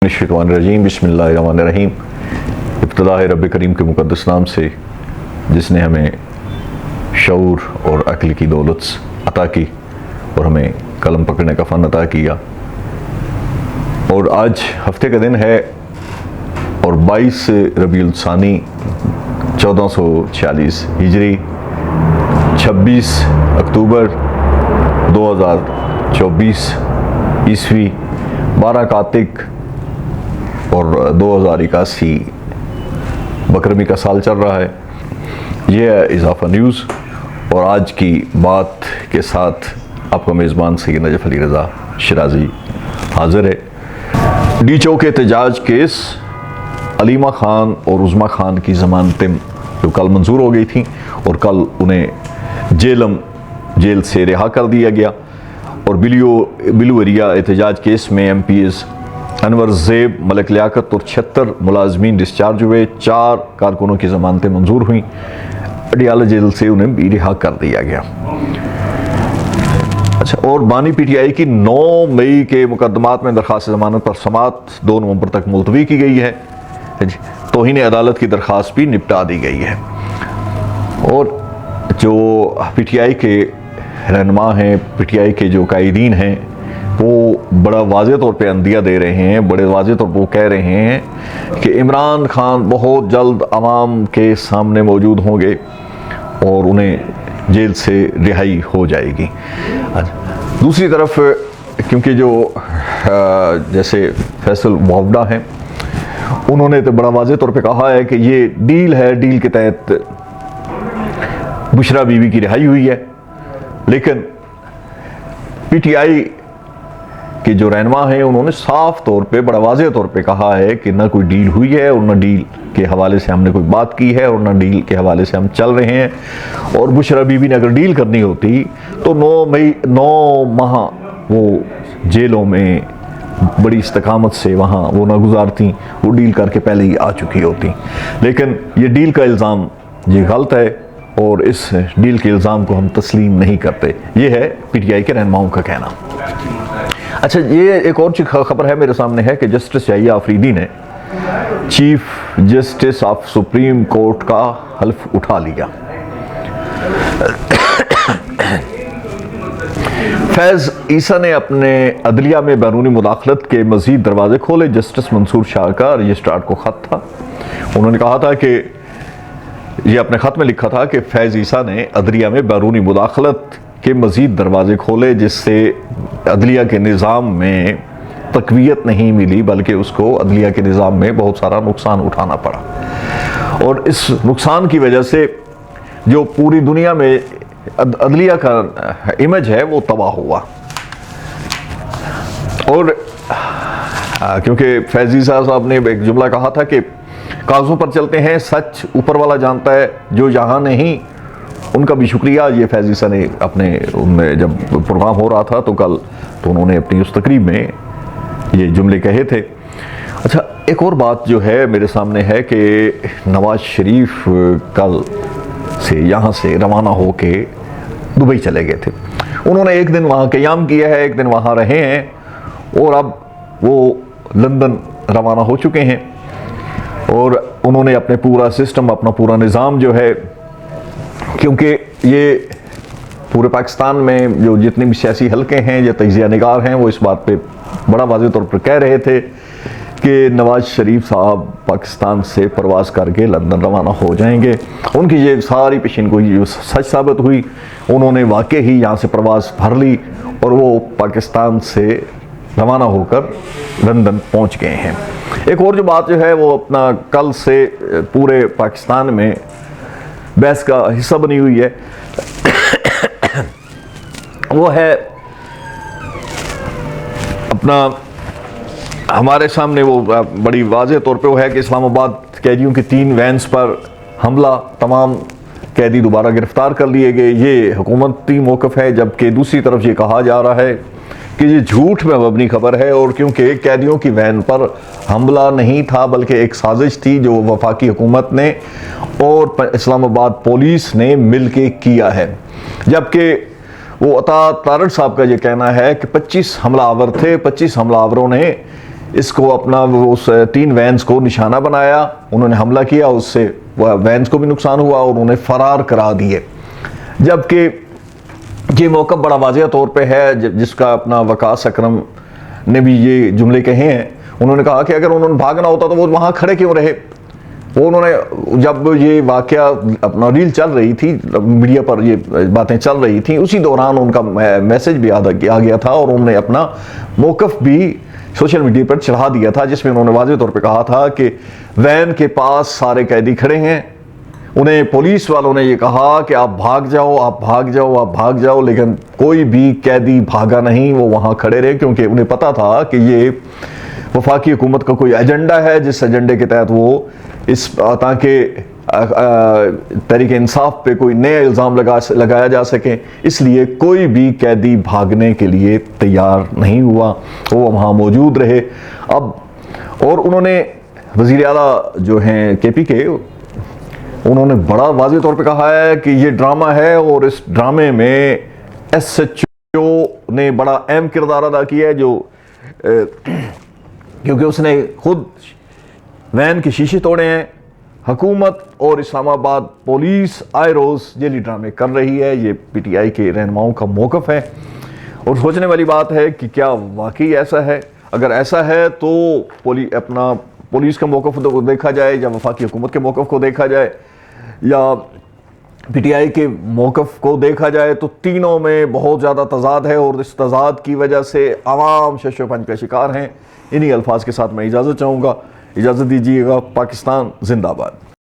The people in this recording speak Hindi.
बिस्मिल्लाहिर्रहमानिर्रहीम बिस्मिल्लाहिर्रहमानिर्रहीम। इब्तिदा रब करीम के मुक़द्दस नाम से जिसने हमें शऊर और अक्ल की दौलत अता की और हमें कलम पकड़ने का फ़न अता किया। और आज हफ्ते का दिन है और 22 रबीउल सानी 1446 हिजरी 26 अक्टूबर 2024 ईस्वी 12 कार्तिक और 2081 बकरमी का साल चल रहा है। यह है इजाफा न्यूज़ और आज की बात के साथ आपका मेज़बान सैयद नजफ अली रज़ा शिराजी हाजिर है। डी चौक एहतजाज केस अलीमा खान और उज़मा खान की ज़मानतें जो कल मंजूर हो गई थी और कल उन्हें जेल से रिहा कर दिया गया। और बिलू एरिया एहतजाज केस में MPs अनवर ज़ेब, मलिक लियाकत और 76 मुलाजमीन डिस्चार्ज हुए। 4 कारकुनों की ज़मानतें मंजूर हुई। अडियाला जेल से उन्हें भी रिहा कर दिया गया। अच्छा, और बानी PTI की 9 मई के मुकदमात में दरख्वास्त ज़मानत पर समात 2 नवंबर तक मुलतवी की गई है। तौहीन अदालत की दरख्वास्त भी निपटा दी गई है। और जो PTI के रहनुमा हैं, PTI के जो कायदीन हैं, वो बड़ा वाज़े तौर पे अंदिया दे रहे हैं, बड़े वाज़े तौर पर वो कह रहे हैं कि इमरान खान बहुत जल्द आवाम के सामने मौजूद होंगे और उन्हें जेल से रिहाई हो जाएगी। दूसरी तरफ क्योंकि जो जैसे फैसल वावडा हैं, उन्होंने तो बड़ा वाज़े तौर पे कहा है कि ये डील है, डील के तहत बुशरा बीवी की रिहाई हुई है। लेकिन PTI के जो रहनुमा हैं उन्होंने साफ तौर पे बड़ा वाज़े तौर पे कहा है कि ना कोई डील हुई है और ना डील के हवाले से हमने कोई बात की है और ना डील के हवाले से हम चल रहे हैं। और बुशरा बीवी ने अगर डील करनी होती तो 9 माह वो जेलों में बड़ी इस्तकामत से वहाँ वो ना गुजारती, वो डील करके पहले ही आ चुकी होती। लेकिन ये डील का इल्ज़ाम ये गलत है और इस डील के इल्ज़ाम को हम तस्लीम नहीं करते। ये है PTI के रहनुमाओं का कहना। अच्छा, ये एक और खबर है मेरे सामने है कि जस्टिस याहिया अफरीदी ने chief justice of supreme court का हल्फ उठा लिया। फैज़ ईसा ने अपने अदलिया में बैरूनी मुदाखलत के मज़ीद दरवाजे खोले। जस्टिस मंसूर शाह का रजिस्ट्रार को ख़त था। उन्होंने कहा था कि ये अपने ख़त में लिखा था कि फैज़ ईसा ने अदलिया में बैरूनी मुदाखलत के मज़ीद दरवाजे खोले, जिससे अदलिया के निज़ाम में तक़वियत नहीं मिली बल्कि उसको अदलिया के निज़ाम में बहुत सारा नुकसान उठाना पड़ा। और इस नुकसान की वजह से जो पूरी दुनिया में अदलिया का इमेज है वो तबाह हुआ। और क्योंकि फैज़ ईसा साहब ने एक जुमला कहा था कि कागज़ों पर चलते हैं, सच ऊपर वाला जानता है, जो यहाँ नहीं उनका भी शुक्रिया। ये फैज़ ईसा ने अपने उनमें जब प्रोग्राम हो रहा था तो उन्होंने अपनी उस तकरीब में ये जुमले कहे थे। अच्छा, एक और बात जो है मेरे सामने है कि नवाज शरीफ कल से यहाँ से रवाना हो के दुबई चले गए थे। उन्होंने एक दिन वहाँ क़याम किया है, एक दिन वहाँ रहे हैं और अब वो लंदन रवाना हो चुके हैं। और उन्होंने अपने पूरा सिस्टम, अपना पूरा निज़ाम जो है, क्योंकि ये पूरे पाकिस्तान में जो जितने भी सियासी हलके हैं या तजिया निगार हैं, वो इस बात पे बड़ा वाज़े तौर पर कह रहे थे कि नवाज शरीफ साहब पाकिस्तान से प्रवास करके लंदन रवाना हो जाएंगे। उनकी ये सारी पेशिनगोई जो सच साबित हुई, उन्होंने वाकई ही यहाँ से प्रवास भर ली और वो पाकिस्तान से रवाना होकर लंदन पहुँच गए हैं। एक और जो बात जो है वो अपना कल से पूरे पाकिस्तान में बहस का हिस्सा बनी हुई है, वो है अपना हमारे सामने वो बड़ी वाज़े तौर पे वो है कि इस्लामाबाद कैदियों की 3 वैन्स पर हमला, तमाम कैदी दोबारा गिरफ्तार कर लिए गए। ये हुकूमती मौक़िफ़ है, जबकि दूसरी तरफ ये कहा जा रहा है कि ये झूठ में मबनी खबर है और क्योंकि कैदियों की वैन पर हमला नहीं था बल्कि एक साजिश थी जो वफाकी हुकूमत ने और इस्लामाबाद पुलिस ने मिल के किया है। जबकि वो अता तारड़ साहब का ये कहना है कि 25 हमलावर थे, 25 हमलावरों ने इसको अपना उस 3 वैन्स को निशाना बनाया, उन्होंने हमला किया, उससे वैन्स को भी नुकसान हुआ और उन्हें फरार करा दिए। जबकि ये मौक़िफ़ बड़ा वाज़ेह तौर पे है, जिसका अपना वकास अकरम ने भी ये जुमले कहे हैं। उन्होंने कहा कि अगर उन्होंने भागना होता तो वो वहाँ खड़े क्यों रहे। वो उन्होंने, जब ये वाक़या अपना रील चल रही थी, मीडिया पर ये बातें चल रही थी, उसी दौरान उनका मैसेज भी आ गया था और उन्होंने अपना मौक़िफ़ भी सोशल मीडिया पर चढ़ा दिया था, जिसमें उन्होंने वाज़ेह तौर पे कहा था कि वैन के पास सारे कैदी खड़े हैं, उन्हें पुलिस वालों ने ये कहा कि आप भाग जाओ, आप भाग जाओ, आप भाग जाओ, लेकिन कोई भी कैदी भागा नहीं, वो वहाँ खड़े रहे, क्योंकि उन्हें पता था कि ये वफाकी हुकूमत का कोई एजेंडा है, जिस एजेंडे के तहत वो इस ताकि तहरीक इंसाफ पे कोई नया इल्ज़ाम लगाया जा सके, इसलिए कोई भी कैदी भागने के लिए तैयार नहीं हुआ, वो वहाँ मौजूद रहे। अब और उन्होंने वज़ीर आला जो हैं KP के, उन्होंने बड़ा वाज़ेह तौर पे कहा है कि ये ड्रामा है और इस ड्रामे में SHO ने बड़ा अहम किरदार अदा किया है, जो क्योंकि उसने खुद वैन के शीशे तोड़े हैं। हुकूमत और इस्लामाबाद पुलिस आए रोज़ जेली ड्रामे कर रही है। ये PTI के रहनुमाओं का मौक़िफ़ है और सोचने वाली बात है कि क्या वाकई ऐसा है। अगर ऐसा है तो पुलिस का मौक़िफ़ को देखा जाए या वफाकी हुकूमत के मौक़िफ़ को देखा जाए या PTI के मौक़िफ़ को देखा जाए, तो तीनों में बहुत ज़्यादा तज़ाद है और इस तज़ाद की वजह से आवाम शशोपंज का शिकार हैं। इन्हीं अल्फाज के साथ मैं इजाज़त चाहूँगा, इजाज़त दीजिएगा। पाकिस्तान जिंदाबाद।